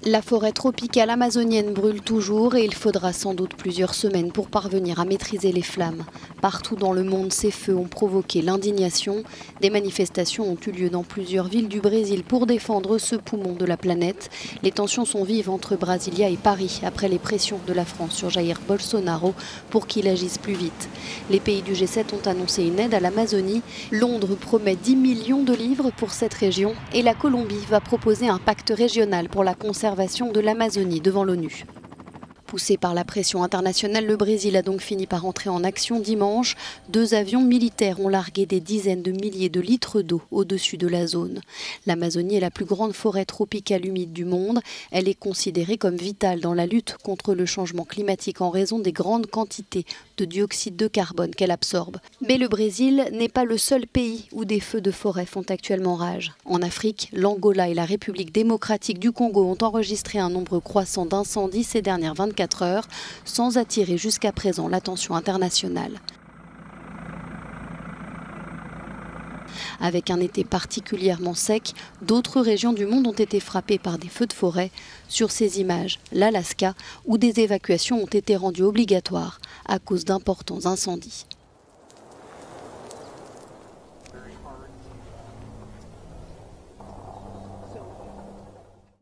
La forêt tropicale amazonienne brûle toujours et il faudra sans doute plusieurs semaines pour parvenir à maîtriser les flammes. Partout dans le monde, ces feux ont provoqué l'indignation. Des manifestations ont eu lieu dans plusieurs villes du Brésil pour défendre ce poumon de la planète. Les tensions sont vives entre Brasilia et Paris après les pressions de la France sur Jair Bolsonaro pour qu'il agisse plus vite. Les pays du G7 ont annoncé une aide à l'Amazonie. Londres promet 10 millions de livres pour cette région et la Colombie va proposer un pacte régional pour la conservation de l'Amazonie devant l'ONU. Poussé par la pression internationale, le Brésil a donc fini par entrer en action dimanche. 2 avions militaires ont largué des dizaines de milliers de litres d'eau au-dessus de la zone. L'Amazonie est la plus grande forêt tropicale humide du monde. Elle est considérée comme vitale dans la lutte contre le changement climatique en raison des grandes quantités de dioxyde de carbone qu'elle absorbe. Mais le Brésil n'est pas le seul pays où des feux de forêt font actuellement rage. En Afrique, l'Angola et la République démocratique du Congo ont enregistré un nombre croissant d'incendies ces dernières 24 heures, sans attirer jusqu'à présent l'attention internationale. Avec un été particulièrement sec, d'autres régions du monde ont été frappées par des feux de forêt. Sur ces images, l'Alaska, où des évacuations ont été rendues obligatoires à cause d'importants incendies.